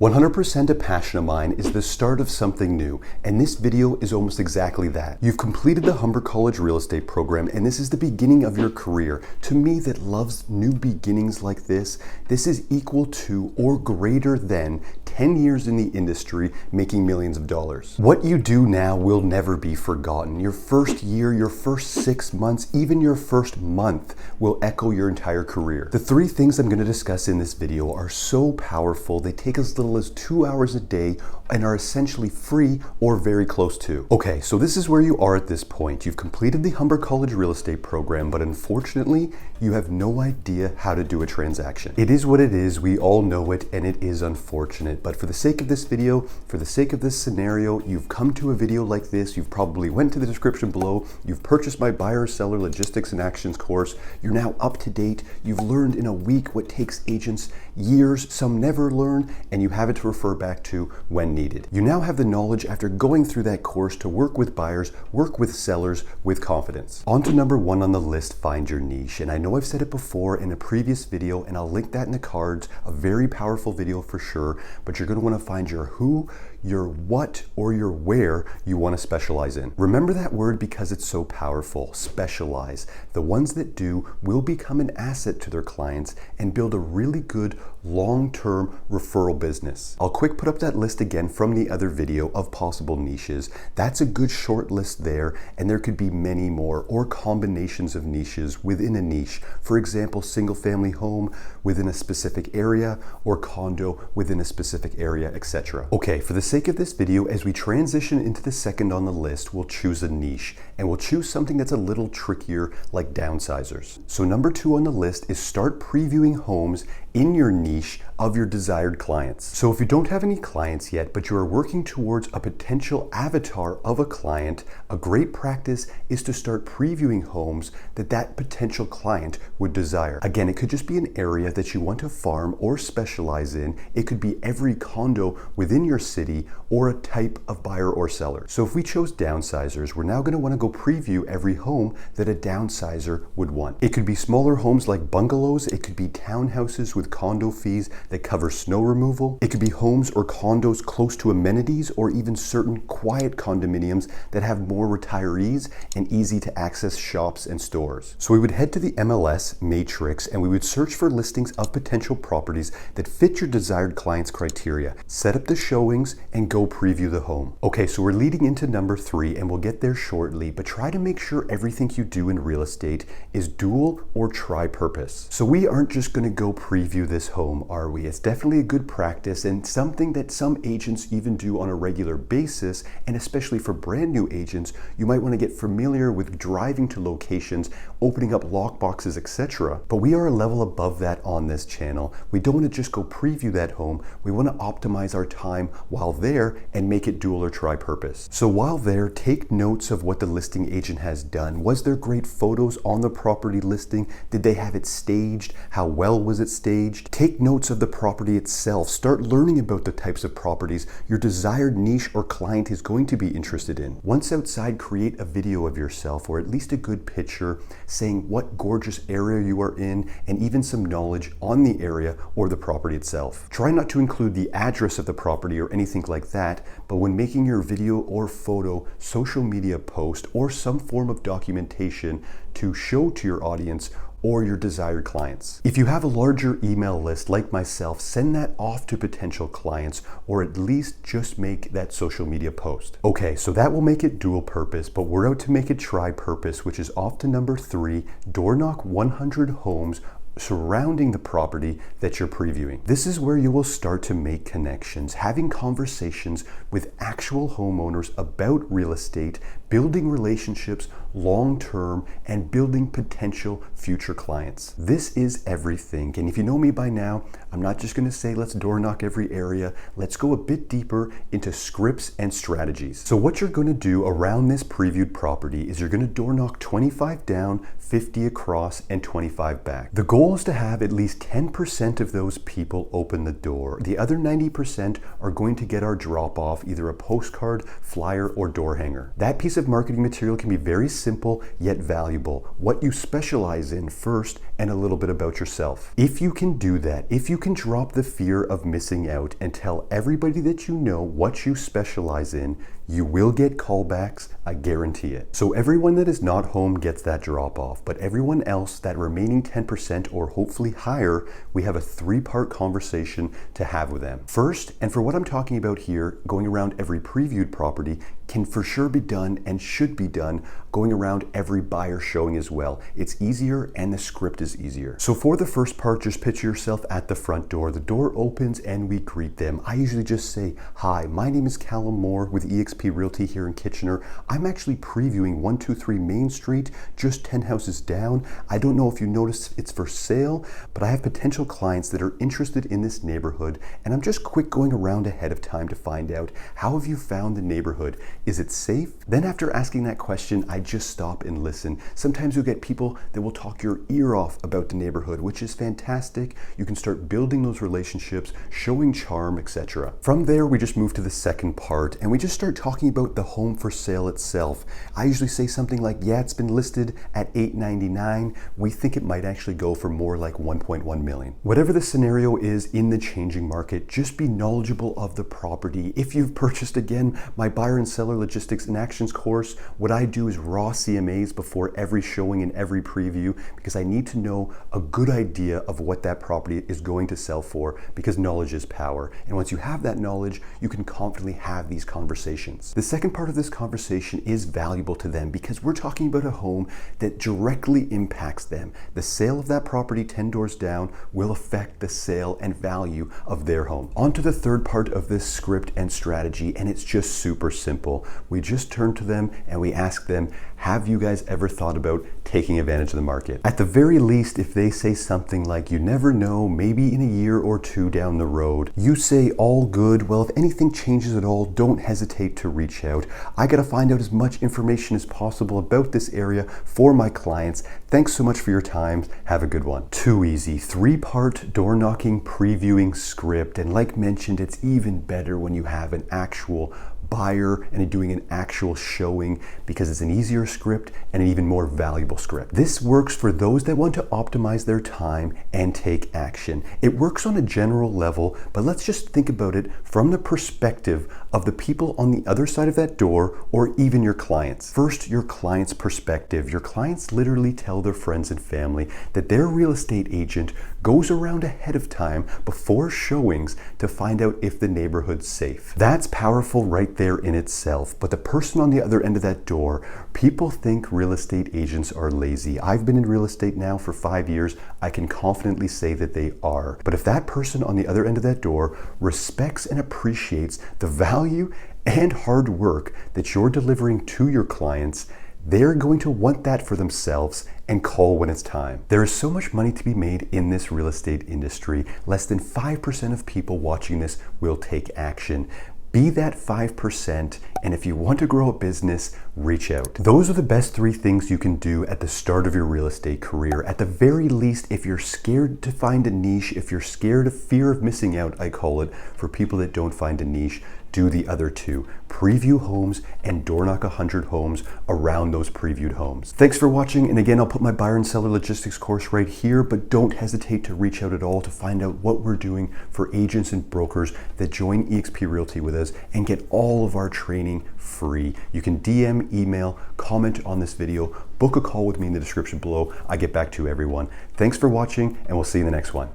100% a passion of mine is the start of something new, and this video is almost exactly that. You've completed the Humber College real estate program, and this is the beginning of your career. To me that loves new beginnings like this is equal to or greater than 10 years in the industry making millions of dollars. What you do now will never be forgotten. Your first year, your first 6 months, even your first month will echo your entire career. The three things I'm going to discuss in this video are so powerful, they take as little as 2 hours a day and are essentially free or very close to. Okay, so this is where you are at this point. You've completed the Humber College real estate program, but unfortunately, you have no idea how to do a transaction. It is what it is, we all know it, and it is unfortunate. But for the sake of this video, for the sake of this scenario, you've come to a video like this, you've probably went to the description below, you've purchased my buyer seller logistics and actions course, you're now up to date, you've learned in a week what takes agents years, some never learn, and you have it to refer back to when needed. You now have the knowledge after going through that course to work with buyers, work with sellers with confidence. On to number one on the list, find your niche. And I know I've said it before in a previous video, and I'll link that in the cards, a very powerful video for sure, but you're going to want to find your who, your what, or your where you want to specialize in. Remember that word because it's so powerful, specialize. The ones that do will become an asset to their clients and build a really good long-term referral business. I'll quick put up that list again from the other video of possible niches. That's a good short list there, and there could be many more or combinations of niches within a niche. For example, single family home within a specific area or condo within a specific area, etc. Okay, for the sake of this video, as we transition into the second on the list, we'll choose a niche, and we'll choose something that's a little trickier like downsizers. So number two on the list is start previewing homes in your niche of your desired clients. So if you don't have any clients yet, but you are working towards a potential avatar of a client, a great practice is to start previewing homes that potential client would desire. Again, it could just be an area that you want to farm or specialize in. It could be every condo within your city or a type of buyer or seller. So if we chose downsizers, we're now going to want to go preview every home that a downsizer would want. It could be smaller homes like bungalows. It could be townhouses with condo fees that cover snow removal. It could be homes or condos close to amenities, or even certain quiet condominiums that have more retirees and easy to access shops and stores. So we would head to the MLS matrix and we would search for listings of potential properties that fit your desired client's criteria. Set up the showings and go preview the home. Okay, so we're leading into number three and we'll get there shortly, but try to make sure everything you do in real estate is dual or tri-purpose. So we aren't just going to go preview this home, are we? It's definitely a good practice and something that some agents even do on a regular basis, and especially for brand new agents, you might want to get familiar with driving to locations, opening up lock boxes, etc. But we are a level above that on this channel. We don't want to just go preview that home. We want to optimize our time while there and make it dual or tri-purpose. So while there, take notes of what the listing agent has done. Was there great photos on the property listing? Did they have it staged? How well was it staged? Take notes of the property itself. Start learning about the types of properties your desired niche or client is going to be interested in. Once outside, create a video of yourself, or at least a good picture saying what gorgeous area you are in and even some knowledge on the area or the property itself. Try not to include the address of the property or anything like that, but when making your video or photo, social media post, or some form of documentation to show to your audience or your desired clients. If you have a larger email list like myself, send that off to potential clients, or at least just make that social media post. Okay, so that will make it dual purpose, but we're out to make it tri-purpose, which is off to number three, door knock 100 homes surrounding the property that you're previewing. This is where you will start to make connections, having conversations with actual homeowners about real estate, building relationships long-term, and building potential future clients. This is everything. And if you know me by now, I'm not just going to say let's door knock every area. Let's go a bit deeper into scripts and strategies. So what you're going to do around this previewed property is you're going to door knock 25 down, 50 across, and 25 back. The goal is to have at least 10% of those people open the door. The other 90% are going to get our drop off, either a postcard, flyer, or door hanger. That piece piece of marketing material can be very simple yet valuable. What you specialize in first, and a little bit about yourself. If you can do that, if you can drop the fear of missing out and tell everybody that you know what you specialize in, you will get callbacks, I guarantee it. So everyone that is not home gets that drop off, but everyone else, that remaining 10% or hopefully higher, we have a 3-part conversation to have with them. First, and for what I'm talking about here, going around every previewed property can for sure be done and should be done going around every buyer showing as well. It's easier and the script is easier. So for the first part, just picture yourself at the front door. The door opens and we greet them. I usually just say, "Hi, my name is Callum Moore with eXp Realty here in Kitchener. I'm actually previewing 123 Main Street, just 10 houses down. I don't know if you noticed it's for sale, but I have potential clients that are interested in this neighborhood, and I'm just quick going around ahead of time to find out, how have you found the neighborhood? Is it safe?" Then after asking that question, I just stop and listen. Sometimes you'll get people that will talk your ear off about the neighborhood, which is fantastic. You can start building those relationships, showing charm, etc. From there, we just move to the second part, and we just start talking about the home for sale itself. I usually say something like, "Yeah, it's been listed at $899. We think it might actually go for more like 1.1 million. Whatever the scenario is in the changing market, just be knowledgeable of the property. If you've purchased, again, my buyer and seller logistics in actions course, what I do is raw CMAs before every showing and every preview, because I need to know a good idea of what that property is going to sell for, because knowledge is power. And once you have that knowledge, you can confidently have these conversations. The second part of this conversation is valuable to them because we're talking about a home that directly impacts them. The sale of that property 10 doors down will affect the sale and value of their home. On to the third part of this script and strategy, and it's just super simple. We just turn to them and we ask them, "Have you guys ever thought about taking advantage of the market?" At the very least, if they say something like, "You never know, maybe in a year or two down the road," you say, "All good. Well, if anything changes at all, don't hesitate to reach out. I gotta find out as much information as possible about this area for my clients. Thanks so much for your time. Have a good one." Too easy. 3-part door knocking previewing script. And like mentioned, it's even better when you have an actual buyer and doing an actual showing, because it's an easier script and an even more valuable script. This works for those that want to optimize their time and take action. It works on a general level, but let's just think about it from the perspective of the people on the other side of that door, or even your clients. First, your client's perspective. Your clients literally tell their friends and family that their real estate agent goes around ahead of time before showings to find out if the neighborhood's safe. That's powerful right there in itself. But the person on the other end of that door, people think real estate agents are lazy. I've been in real estate now for 5 years. I can confidently say that they are. But if that person on the other end of that door respects and appreciates the value and hard work that you're delivering to your clients, they're going to want that for themselves and call when it's time. There is so much money to be made in this real estate industry. Less than 5% of people watching this will take action. Be that 5%, and if you want to grow a business, reach out. Those are the best 3 things you can do at the start of your real estate career. At the very least, if you're scared to find a niche, if you're scared of fear of missing out, I call it, for people that don't find a niche, do the other 2. Preview homes and door knock 100 homes around those previewed homes. Thanks for watching, and again, I'll put my buyer and seller logistics course right here, but don't hesitate to reach out at all to find out what we're doing for agents and brokers that join eXp Realty with us and get all of our training free. You can DM, email, comment on this video, book a call with me in the description below. I get back to everyone. Thanks for watching, and we'll see you in the next one.